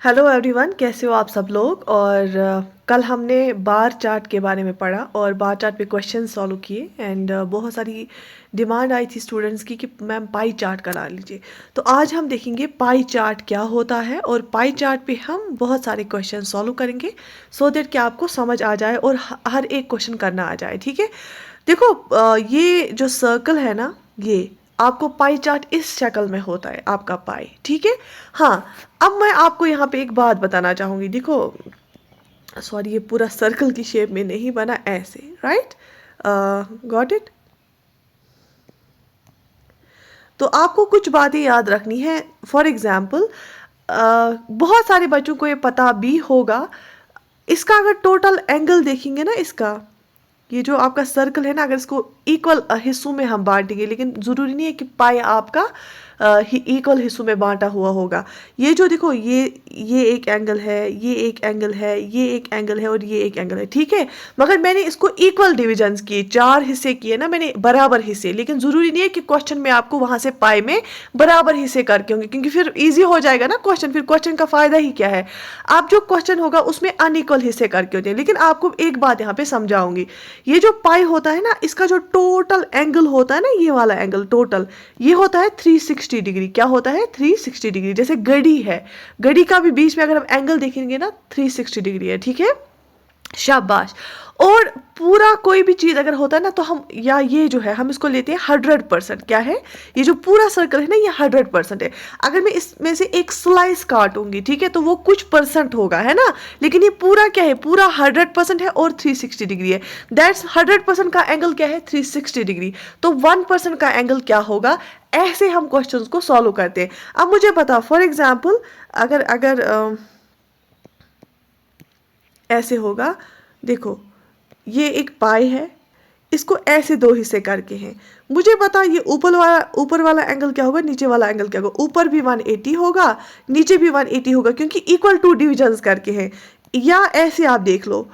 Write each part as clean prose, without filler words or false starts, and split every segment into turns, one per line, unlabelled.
Hello everyone, कैसे हो आप सब लोग। और कल हमने बार चार्ट के बारे में पढ़ा और बार चार्ट पे क्वेश्चन सॉल्व किए एंड बहुत सारी डिमांड आई थी स्टूडेंट्स की कि मैम पाई चार्ट करा लीजिए। तो आज हम देखेंगे पाई चार्ट क्या होता है और पाई चार्ट पे हम बहुत सारे क्वेश्चन सॉल्व करेंगे सो दैट कि आपको समझ आ जाए और हर एक क्वेश्चन करना आ जाए। ठीक है, देखो ये जो सर्कल है ना, ये आपको पाई चार्ट इस शक्ल में होता है आपका पाई। ठीक है, हाँ। अब मैं आपको यहाँ पे एक बात बताना चाहूँगी। देखो, सॉरी, ये पूरा सर्कल की शेप में नहीं बना, ऐसे, राइट? Got it. तो आपको कुछ बातें याद रखनी है। फॉर एग्जाम्पल, बहुत सारे बच्चों को ये पता भी होगा, इसका अगर टोटल एंगल देखेंगे ना, इसका ये जो आपका सर्कल है ना, अगर इसको इक्वल हिस्सों में हम बांटेंगे, लेकिन ज़रूरी नहीं है कि पाई आपका इक्वल हिस्सों में बांटा हुआ होगा। ये जो देखो, ये एक एंगल है, ये एक एंगल है, ये एक एंगल है और ये एक एंगल है। ठीक है, मगर मैंने इसको इक्वल डिविजन्स किए, 4 हिस्से किए ना मैंने, बराबर हिस्से। लेकिन ज़रूरी नहीं है कि क्वेश्चन में आपको वहाँ से पाई में बराबर हिस्से करके होंगे, क्योंकि फिर ईजी हो जाएगा ना क्वेश्चन। फिर क्वेश्चन का फ़ायदा ही क्या है? आप जो क्वेश्चन होगा उसमें अनइक्वल हिस्से करके होते हैं। लेकिन आपको एक बात यहाँ पे समझाऊंगी, ये जो पाई होता है ना, इसका जो टोटल एंगल होता है ना, ये वाला एंगल टोटल, ये होता है 360 डिग्री। क्या होता है? 360 डिग्री। जैसे घड़ी है, घड़ी का भी बीच में अगर हम एंगल देखेंगे ना, 360 डिग्री है। ठीक है, शाबाश। और पूरा कोई भी चीज़ अगर होता है ना, तो हम, या ये जो है, हम इसको लेते हैं 100%। क्या है? ये जो पूरा सर्कल है ना, ये 100% है। अगर मैं इसमें से एक स्लाइस काटूंगी, ठीक है, तो वो कुछ परसेंट होगा, है ना। लेकिन ये पूरा क्या है? पूरा 100% है और 360 डिग्री है। दैट्स 100% का एंगल क्या है? 360 डिग्री। तो 1% का एंगल क्या होगा? ऐसे हम क्वेश्चंस को सॉल्व करते हैं। अब मुझे बताओ, फॉर एग्जाम्पल, अगर अगर ऐसे होगा, देखो, ये एक पाई है, इसको ऐसे 2 हिस्से करके हैं। मुझे बता, ये ऊपर वाला एंगल क्या होगा, नीचे वाला एंगल क्या होगा? ऊपर भी 180 होगा, नीचे भी 180 होगा, क्योंकि इक्वल टू डिविजन्स करके हैं। या ऐसे आप देख लो,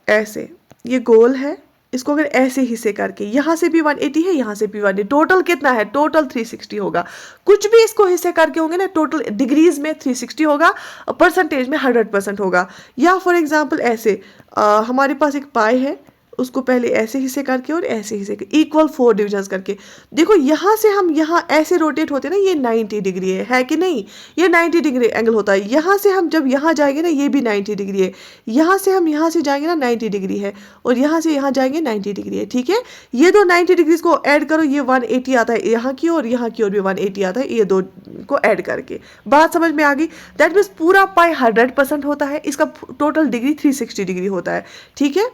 ऐसे, ये गोल है, इसको अगर ऐसे हिस्से करके, यहाँ से भी 180 है, यहाँ से भी 180, टोटल कितना है? टोटल 360 होगा। कुछ भी इसको हिस्से करके होंगे ना, टोटल डिग्रीज में 360 होगा और परसेंटेज में 100% होगा। या फॉर एग्जाम्पल ऐसे, हमारे पास एक पाई है, उसको पहले ऐसे हिस्से करके और ऐसे हिस्से के इक्वल 4 डिविजन्स करके, देखो यहाँ से हम यहाँ ऐसे रोटेट होते हैं ना, ये 90 डिग्री है कि नहीं? ये 90 डिग्री एंगल होता है। यहाँ से हम जब यहाँ जाएंगे ना, ये भी 90 डिग्री है। यहाँ से हम यहाँ से जाएंगे ना, 90 डिग्री है, और यहाँ से यहाँ जाएंगे 90 डिग्री है। ठीक है, ये दो 90 डिग्रीज को ऐड करो, ये 180 आता है यहाँ की, और यहाँ की ओर भी 180 आता है, ये दो को ऐड करके। बात समझ में आ गई? दैट मीन्स पूरा पाई 100% होता है, इसका टोटल डिग्री 360 डिग्री होता है। ठीक है,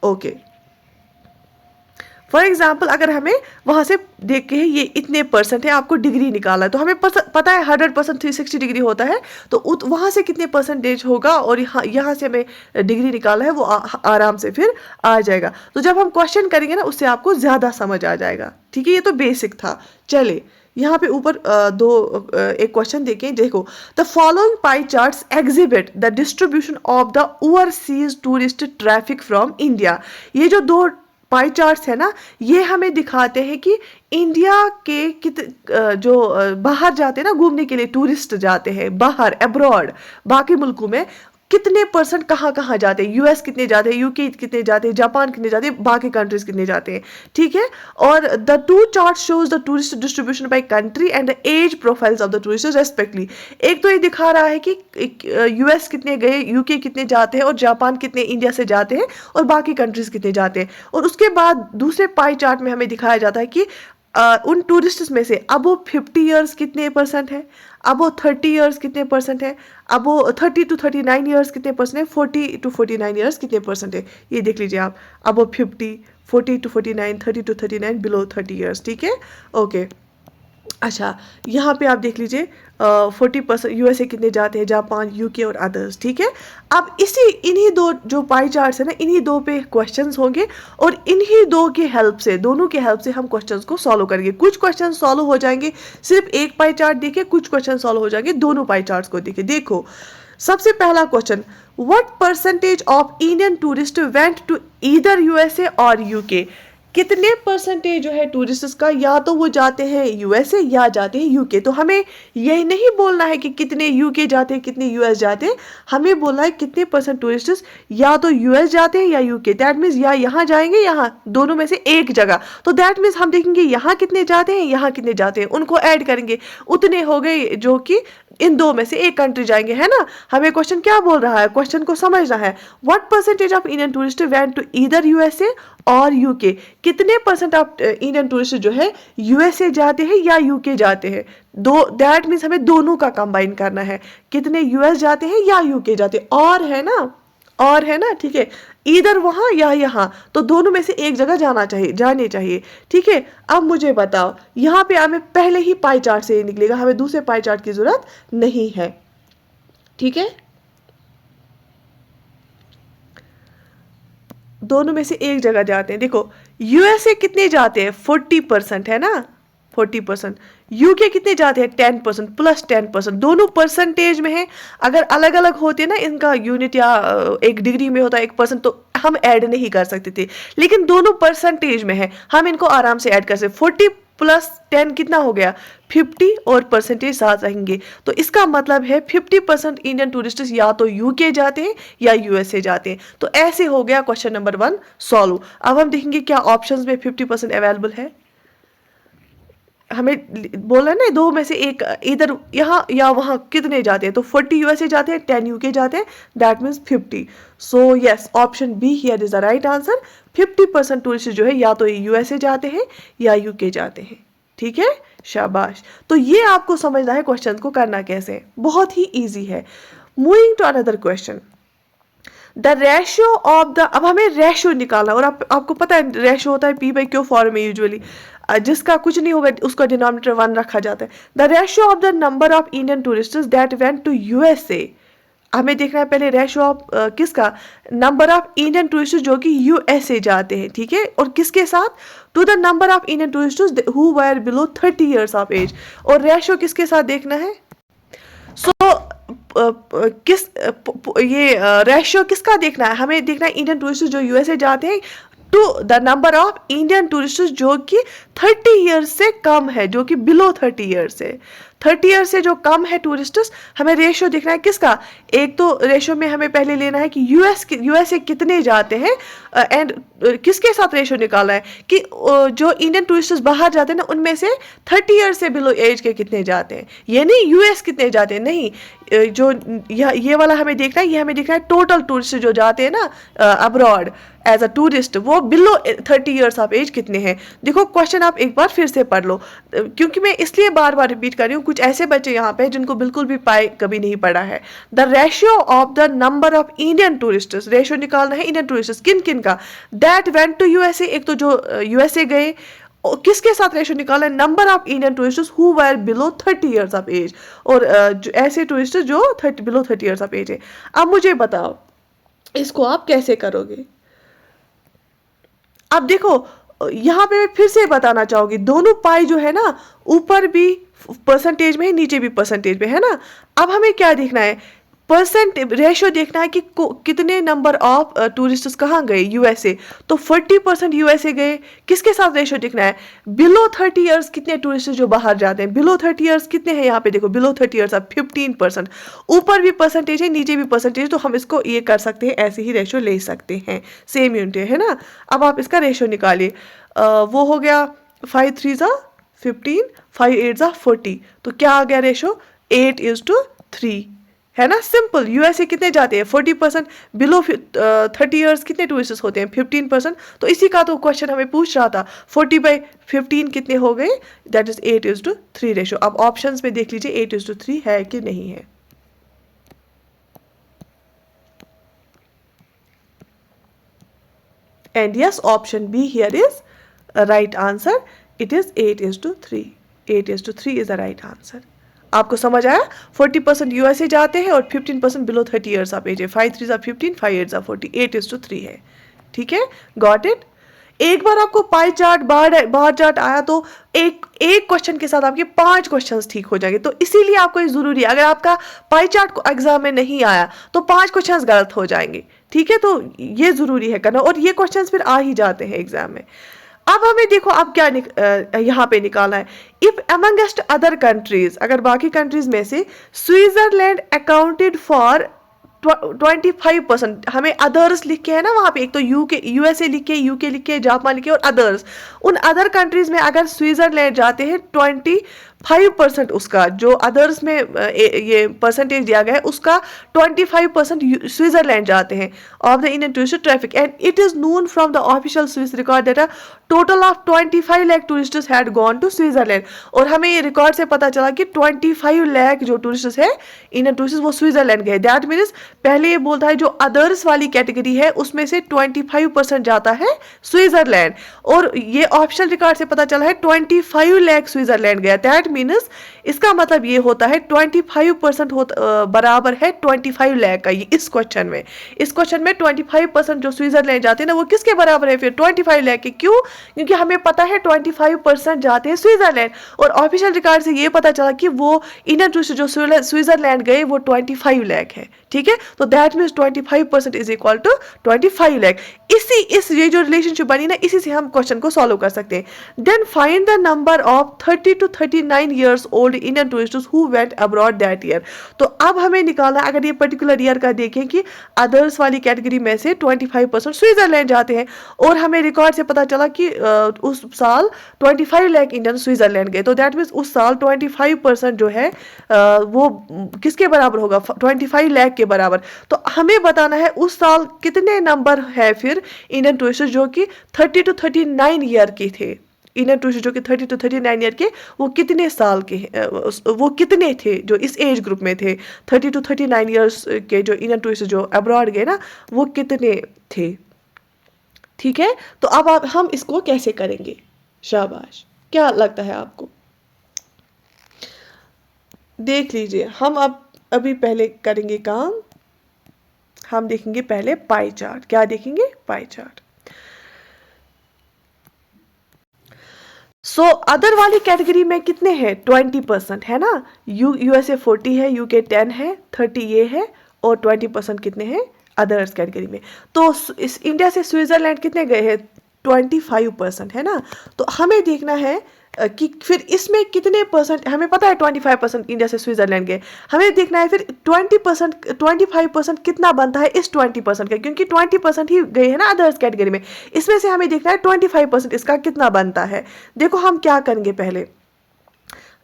ओके। फॉर एग्जाम्पल, अगर हमें वहां से देख के ये इतने परसेंट है, आपको डिग्री निकाला है, तो हमें पता है 100% 360 डिग्री होता है, तो वहां से कितने परसेंटेज होगा, और यहाँ से हमें डिग्री निकाला है, वो आराम से फिर आ जाएगा। तो जब हम क्वेश्चन करेंगे ना, उससे आपको ज़्यादा समझ आ जाएगा। ठीक है, ये तो बेसिक था। चले, यहाँ पे ऊपर एक क्वेश्चन देखें, देखो, the following pie charts exhibit the distribution of the overseas tourist traffic from India. ये जो 2 पाई चार्ट्स है ना, ये हमें दिखाते हैं कि इंडिया के जो बाहर जाते हैं ना घूमने के लिए, टूरिस्ट जाते हैं बाहर, अब्रॉड, बाकी मुल्कों में, कितने परसेंट कहाँ कहाँ जाते हैं। यूएस कितने जाते हैं, यूके कितने जाते हैं, जापान कितने जाते हैं, बाकी कंट्रीज कितने जाते हैं। ठीक है, और the 2 chart shows the tourist distribution by country and the age profiles of the tourist respectively. एक तो ये दिखा रहा है कि यूएस कितने गए, यूके कितने जाते हैं, और जापान कितने इंडिया से जाते हैं, और बाकी कंट्रीज कितने जाते हैं। और उसके बाद दूसरे पाई चार्ट में हमें दिखाया जाता है कि उन टूरिस्ट्स में से अबो 50 ईयर्स कितने परसेंट है, अबो 30 ईयर्स कितने परसेंट है, अबो 30 to 39 ईयर्स कितने परसेंट है, 40 to 49 ईयर्स कितने परसेंट है। ये देख लीजिए आप, अबो 50, 40 to 49, 30 to 39, बिलो 30 ईयर्स। ठीक है, ओके। अच्छा, यहाँ पे आप देख लीजिए 40% यूएसए कितने जाते हैं, जापान, यूके और अदर्स। ठीक है, अब इन्हीं 2 जो पाई चार्ट्स है ना, इन्हीं 2 पे क्वेश्चंस होंगे, और इन्हीं 2 के हेल्प से, दोनों के हेल्प से हम क्वेश्चंस को सॉल्व करेंगे। कुछ क्वेश्चन सॉल्व हो जाएंगे सिर्फ एक पाई चार्ट देखे, कुछ क्वेश्चन सॉल्व हो जाएंगे दोनों पाई चार्ट्स को देखे। देखो, सबसे पहला question, what percentage of Indian tourist went to either USA और यूके। कितने परसेंटेज जो है टूरिस्ट्स का या तो वो जाते हैं यूएसए या जाते हैं यूके। तो हमें यही नहीं बोलना है कि कितने यूके जाते हैं कितने यूएस जाते हैं, हमें बोलना है कितने परसेंट टूरिस्ट्स या तो यूएस जाते हैं या यूके। दैट मीन्स या यहाँ जाएंगे यहाँ दोनों में से एक जगह। तो दैट मीन्स हम देखेंगे यहाँ कितने जाते हैं यहाँ कितने जाते हैं, उनको ऐड करेंगे, उतने हो गए जो कि इन दो में से एक कंट्री जाएंगे, है ना। हमें क्वेश्चन क्या बोल रहा है, क्वेश्चन को समझना है। What percentage of Indian tourist went to either USA और यूके। कितने परसेंट ऑफ इंडियन टूरिस्ट जो है यूएसए जाते हैं या यूके जाते हैं। दो, दैट मीन्स हमें दोनों का कंबाइन करना है, कितने यूएस जाते हैं या यूके जाते हैं। और है ना, और है ना, ठीक है। इधर वहां या यहाँ, तो दोनों में से एक जगह जाने चाहिए, ठीक है। अब मुझे बताओ, यहाँ पे हमें पहले ही पाई चार्ट से ही निकलेगा, हमें दूसरे पाई चार्ट की जरूरत नहीं है, ठीक है। दोनों में से एक जगह जाते हैं। देखो यूएसए कितने जाते हैं, 40% है ना, 40%। यूके कितने जाते हैं, 10% प्लस 10%, दोनों परसेंटेज में है। अगर अलग अलग होते ना, इनका यूनिट या एक डिग्री में होता 1%, तो हम ऐड नहीं कर सकते थे, लेकिन दोनों परसेंटेज में है, हम इनको आराम से ऐड कर सकते। 40 प्लस 10 कितना हो गया, 50, और परसेंटेज साथ रहेंगे। तो इसका मतलब है 50% इंडियन टूरिस्ट या तो यूके जाते हैं या यूएसए जाते हैं। तो ऐसे हो गया क्वेश्चन नंबर 1 सॉल्व। अब हम देखेंगे क्या ऑप्शंस में 50% अवेलेबल है। हमें बोला ना दो में से एक, इधर यहाँ या वहाँ कितने जाते हैं, तो 40 यूएसए जाते हैं, 10 यूके जाते हैं, that means 50। So yes, option be here is the right answer. 50% tourist जो है या तो यूएसए जाते हैं या यूके जाते हैं, ठीक है, शाबाश। तो ये आपको समझना है क्वेश्चन को करना कैसे है, बहुत ही ईजी है। Moving to another question, the ratio of the, अब हमें रेशियो निकालना, और आपको पता है रेशियो होता है P/Q फॉर्म में यूजुअली, जिसका कुछ नहीं होगा उसका डिनोमिनेटर 1 रखा जाता है। The ratio of the number of Indian tourists that went to USA. हमें देखना है पहले रेशियो ऑफ किसका, नंबर ऑफ इंडियन टूरिस्ट जो कि यूएसए जाते हैं, ठीक है, और किसके साथ, to the number of Indian tourist who were below 30 years of age. और रेशियो किसके साथ देखना है, ये रेशियो किसका देखना है, हमें देखना है इंडियन टूरिस्ट जो यूएसए जाते हैं to the number of Indian tourist जो कि 30 ईयर्स से कम है, जो कि बिलो 30 ईयर्स है। 30 ईयर्स से जो कम है टूरिस्ट्स, हमें रेशियो देखना है किसका। एक तो रेशियो में हमें पहले लेना है कि यूएसए कितने जाते हैं, एंड किसके साथ रेशियो निकालना है कि जो इंडियन टूरिस्ट्स बाहर जाते हैं ना, उनमें से 30 ईयर्स से बिलो एज के कितने जाते हैं, ये नहीं यूएस कितने जाते हैं, नहीं। जो ये वाला हमें देखना है, ये हमें देखना है टोटल टूरिस्ट जो जाते हैं ना अब्रॉड एज अ टूरिस्ट, वो बिलो 30 ईयर्स ऑफ एज कितने हैं। देखो क्वेश्चन आप एक बार फिर से पढ़ लो, क्योंकि मैं इसलिए बार बार रिपीट कर रही हूँ, कुछ ऐसे बच्चे यहाँ पे जिनको बिल्कुल भी पाई कभी नहीं पढ़ा है। The ratio of the number of Indian tourists, ratio निकालना है इंडियन टूरिस्ट्स किन किन का, दैट वेंट टू यूएसए, एक तो जो यूएसए गए, किसके साथ रेशियो निकाला है, number of Indian tourists who were below 30 years of age, और ऐसे टूरिस्ट जो बिलो 30 ईयर्स ऑफ एज है। अब मुझे बताओ इसको आप कैसे करोगे। अब देखो यहाँ पे मैं फिर से बताना चाहूंगी, दोनों पाई जो है ना, ऊपर भी परसेंटेज में है, नीचे भी परसेंटेज में है ना। अब हमें क्या देखना है, परसेंट रेशियो देखना है कि कितने नंबर ऑफ टूरिस्ट्स कहाँ गए, यूएसए। तो 40% यूएसए गए, किसके साथ रेशियो देखना है, बिलो 30 ईयर्स कितने टूरिस्ट जो बाहर जाते हैं, बिलो 30 ईयर्स कितने हैं, यहाँ पे देखो बिलो 30 ईयर्स अब 15%, ऊपर भी परसेंटेज है नीचे भी परसेंटेज, तो हम इसको ये कर सकते हैं, ऐसे ही रेशियो ले सकते हैं, सेम यूनिट है ना। अब आप इसका रेशियो निकालिए, वो हो गया 5 3 15, 5 8 40, तो क्या आ गया रेशियो, 8:3, है ना, सिंपल। यूएसए कितने जाते हैं, 40%, बिलो 30 ईयर्स कितने टूरिस्ट होते हैं, 15%। तो इसी का तो क्वेश्चन हमें पूछ रहा था, 40/15 कितने हो गए, दैट इज 8:3 रेशियो। अब ऑप्शंस में देख लीजिए 8:3 है कि नहीं है। And yes, option be here is right answer, it is 8:3, 8:3 is the right answer. आपको समझ आया, 40% यूएसए जाते हैं और 15% बिलो 30 ईयर्स ऑफ एज है। 5 3 15, 5 8 40, 8:3 है, ठीक है, गॉट इट। एक बार आपको पाई चार्ट बार चार्ट आया तो एक क्वेश्चन के साथ आपके 5 क्वेश्चंस ठीक हो जाएंगे। तो इसीलिए आपको ये जरूरी है, अगर आपका पाई चार्ट एग्जाम में नहीं आया तो 5 क्वेश्चंस गलत हो जाएंगे, ठीक है। तो ये जरूरी है करना, और ये क्वेश्चंस फिर आ ही जाते हैं एग्जाम में। अब हमें देखो अब क्या यहाँ पे निकालना है। इफ अमंगस्ट अदर कंट्रीज, अगर बाकी कंट्रीज में से स्विट्जरलैंड अकाउंटेड फॉर 25%, हमें अदर्स लिख के है ना वहां पे, एक तो यूएसए लिख के, यूके लिख के, जापान लिख के और अदर्स, उन अदर कंट्रीज में अगर स्विट्जरलैंड जाते हैं 25%, उसका जो अदर्स में ये परसेंटेज दिया गया है उसका 25% स्विट्जरलैंड जाते हैं of the Indian tourist traffic, and it is known from the official Swiss record that a total of 25 lakh tourists had gone to Switzerland. और हमें ये रिकॉर्ड से पता चला कि 25 लाख जो टूरिस्ट है इंडियन टूरिस्ट वो स्विट्जरलैंड गए। दैट मीन्स पहले ये बोलता है जो अदर्स वाली कैटेगरी है उसमें से 25% जाता है स्विट्जरलैंड, और ये ऑफिशियल रिकॉर्ड से पता चला है 25 लाख स्विट्जरलैंड गया। दैट मीन्स इसका मतलब ये होता है 25% बराबर है 25 लाख का। ये इस क्वेश्चन में 25% जो स्विट्जरलैंड जाते हैं ना वो किसके बराबर है फिर 25 लाख के। क्यों? क्योंकि हमें पता है 25% जाते हैं स्विट्जरलैंड, और ऑफिशियल रिकॉर्ड से ये पता चला कि वो इंडियन टूरिस्ट जो स्विट्जरलैंड गए वो 25 लाख है। ठीक है, तो that means 25% is equal to 25 lakh. ये जो रिलेशनशिप बनी ना, इसी से हम क्वेश्चन को सॉल्व कर सकते हैं। Then find the number of 30 to 39 years old Indian tourists who went abroad that year. तो अब हमें निकालना, अगर ये पर्टिकुलर ईयर का देखें कि अदर्स वाली कैटेगरी में से 25% स्विट्जरलैंड जाते हैं, और हमें रिकॉर्ड से पता चला कि उस साल 25 लाख इंडियन स्विट्जरलैंड गए, तो दैट मीन्स उस साल 25% जो है वो किसके बराबर होगा 25 लाख के बराबर। तो हमें बताना है उस साल कितने नंबर है फिर इंडियन टूरिस्ट जो कि 30 to 39 ईयर के थे। इंडियन टूरिस्ट जो कि 30 to 39 ईयर के, वो कितने साल के वो कितने थे जो इस एज ग्रुप में थे 30 to 39 ईयर्स के, जो इंडियन टूरिस्ट जो अब्रॉड गए ना वो कितने थे। ठीक है, तो अब हम इसको कैसे करेंगे? शाबाश, क्या लगता है आपको? देख लीजिए, हम अभी पहले करेंगे काम, हम देखेंगे पहले पाई चार्ट। क्या देखेंगे? Pie chart. सो अदर वाली कैटेगरी में कितने हैं 20% है ना, यूएसए 40 है, यूके 10 है, 30 ये है, और 20% कितने हैं अदर्स कैटेगरी में। तो इस इंडिया से स्विट्जरलैंड कितने गए हैं 25% है ना। तो हमें देखना है कि फिर इसमें कितने परसेंट, हमें पता है 25% इंडिया से स्विट्जरलैंड गए, हमें देखना है फिर 25% कितना बनता है इस 20% का, क्योंकि 20% ही गए हैं ना अदर्स कैटेगरी में। इसमें से हमें देखना है 25% इसका कितना बनता है। देखो हम क्या करेंगे, पहले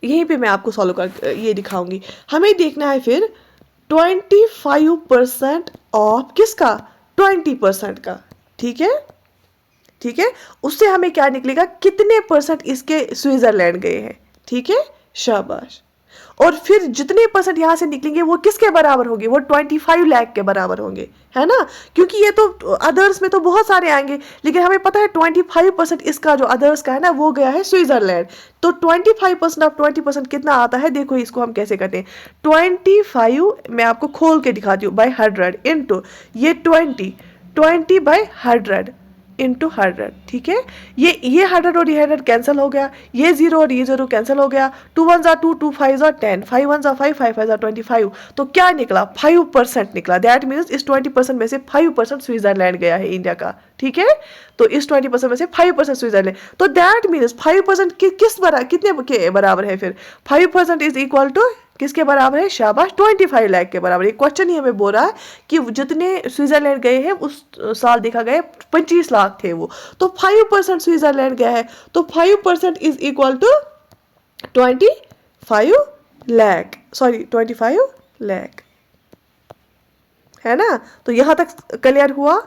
यहीं पे मैं आपको सॉल्व कर ये दिखाऊंगी। हमें देखना है फिर 25% ऑफ किसका 20% का। ठीक है, ठीक है, उससे हमें क्या निकलेगा कितने परसेंट इसके स्विट्जरलैंड गए हैं। ठीक है, शाबाश। और फिर जितने परसेंट यहां से निकलेंगे वो किसके बराबर होंगे, वो 25 लाख के बराबर होंगे, है ना। क्योंकि ये तो अदर्स में तो बहुत सारे आएंगे, लेकिन हमें पता है 25% इसका जो अदर्स का है ना वो गया है स्विट्जरलैंड। तो 25% ऑफ 20% कितना आता है, देखो इसको हम कैसे करते हैं। 25 मैं आपको खोल के दिखाती हूँ बाई 100 इंटू ये 20 बाई 100 इंटू 100। ठीक है, ये 100 और ये 100 कैंसिल हो गया, ये 0 और ये 0 कैंसिल हो गया, 2 1 जा 2, 2 5 जा 10, 5 1 जा 5, 5 5 जा 25। तो क्या निकला 5% निकला। दैट मीन्स इस 20% में से 5% स्विट्जरलैंड गया है इंडिया का। ठीक है, तो इस 20% में से 5% स्विट्जरलैंड, तो दैट मीन्स 5% कितने के बराबर है फिर 5% इज इक्वल टू किसके बराबर है, शाबाश 25 लाख के बराबर। ये क्वेश्चन ही हमें बोल रहा है कि जितने स्विट्जरलैंड गए हैं उस साल देखा गया 25 लाख थे वो, तो 5% स्विट्जरलैंड गया है, तो 5% is equal to 25 lakh, sorry 25 lakh, है ना। तो यहां तक क्लियर हुआ।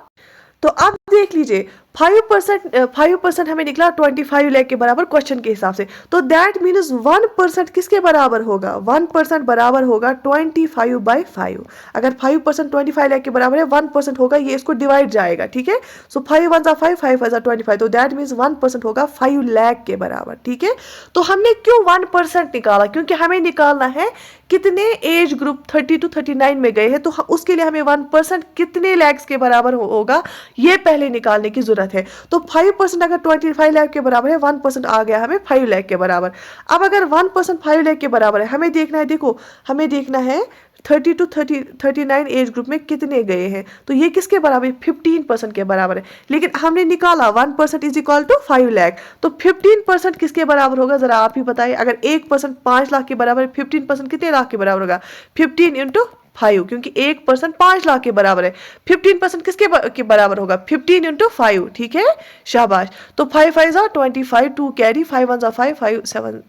तो अब देख लीजिए 5% हमें निकला 25 लाख के बराबर क्वेश्चन के हिसाब से। तो दैट मीन्स 1% किसके बराबर होगा, 1% बराबर होगा 25/5। अगर 5% 25 लाख के बराबर है, 1% होगा ये इसको डिवाइड जाएगा। ठीक है, सो 5 1 5, 5 5 25, तो दैट मीन्स 1% होगा 5 लाख के बराबर। ठीक है, तो हमने क्यों 1% निकाला, क्योंकि हमें निकालना है कितने एज ग्रुप 30 to 39 में गए हैं, तो उसके लिए हमें 1% कितने लैक्स के बराबर होगा ये पहले पहले निकालने की ज़रूरत है। तो 5% अगर 25 लाख के बराबर है, 1% आ गया हमें 5 लाख के बराबर। अब अगर 1% 5 लाख के बराबर है, हमें देखना है, देखो हमें देखना है 30 to 39 एज ग्रुप में कितने गए हैं। तो ये किसके बराबर है? 15% के बराबर है। लेकिन हमने निकाला 1% इज इक्वल टू 5 लाख, तो 15% किसके बराबर होगा, जरा आप ही बताइए। अगर 1% 5 लाख के बराबर है, 15% कितने लाख के बराबर होगा? 15 इंटू 5, क्योंकि 1% 5 लाख के बराबर है। 15% किसके के बराबर होगा? 15 इंटू 5, ठीक है, शाबाश। तो 5 5 जा 25, 2 कैरी, 5 1 जा 5, 5 7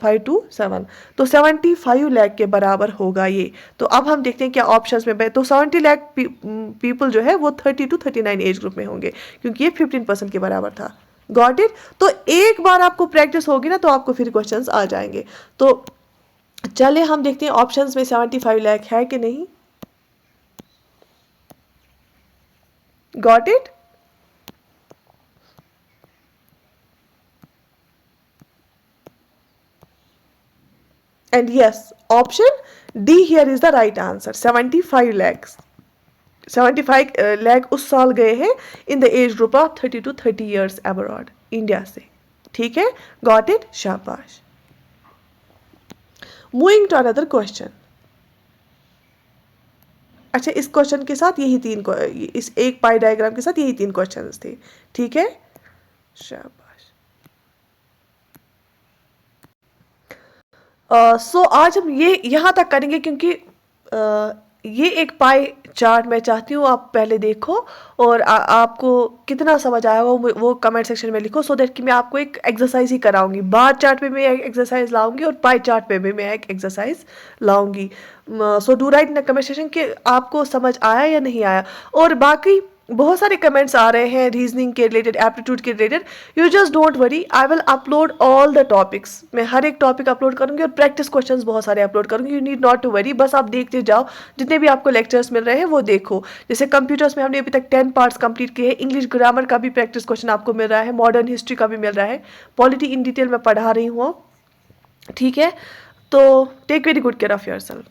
5 2 7, तो 75 लाख के बराबर होगा ये। तो अब हम देखते हैं क्या ऑप्शंस में, तो 70 लाख पीपल जो है वो 30 to 39 एज ग्रुप में होंगे, क्योंकि ये 15% के बराबर था। Got it? तो एक बार आपको प्रैक्टिस होगी ना, तो आपको फिर क्वेश्चंस आ जाएंगे। तो चलिए हम देखते हैं ऑप्शंस में 75 लाख है कि नहीं। Got it? And yes, option D here is the right answer. 75 lakhs, 75 lakh उस साल गए हैं in the age group of 30 to 30 years abroad, India से। ठीक है, गॉट इट, शाबाश। Moving to another question. अच्छा, इस क्वेश्चन के साथ यही इस एक पाई डायग्राम के साथ यही 3 क्वेश्चंस थे। ठीक है, शाबाश। सो आज हम ये यहाँ तक करेंगे, क्योंकि ये एक पाई चार्ट मैं चाहती हूँ आप पहले देखो, और आपको कितना समझ आया वो कमेंट सेक्शन में लिखो, सो दैट कि मैं आपको एक एक्सरसाइज ही कराऊंगी। बार चार्ट पे मैं एक एक्सरसाइज लाऊंगी और पाई चार्ट पे भी मैं एक एक्सरसाइज लाऊंगी। So do write in the comment section कि आपको समझ आया या नहीं आया। और बाकी बहुत सारे कमेंट्स आ रहे हैं रीजनिंग के रिलेटेड, एप्टीट्यूड के related. You just don't worry, I will upload all the topics. मैं हर एक टॉपिक अपलोड करूंगी और प्रैक्टिस क्वेश्चंस बहुत सारे अपलोड करूंगी। You need not to worry, बस आप देखते जाओ, जितने भी आपको लेक्चर्स मिल रहे हैं वो देखो। जैसे कंप्यूटर्स में हमने अभी तक 10 पार्ट्स कंप्लीट किए हैं। इंग्लिश ग्रामर का भी प्रैक्टिस क्वेश्चन आपको मिल रहा है, मॉडर्न हिस्ट्री का भी मिल रहा है, पॉलिटी इन डिटेल में पढ़ा रही हूँ। ठीक है, तो take very good care of your self.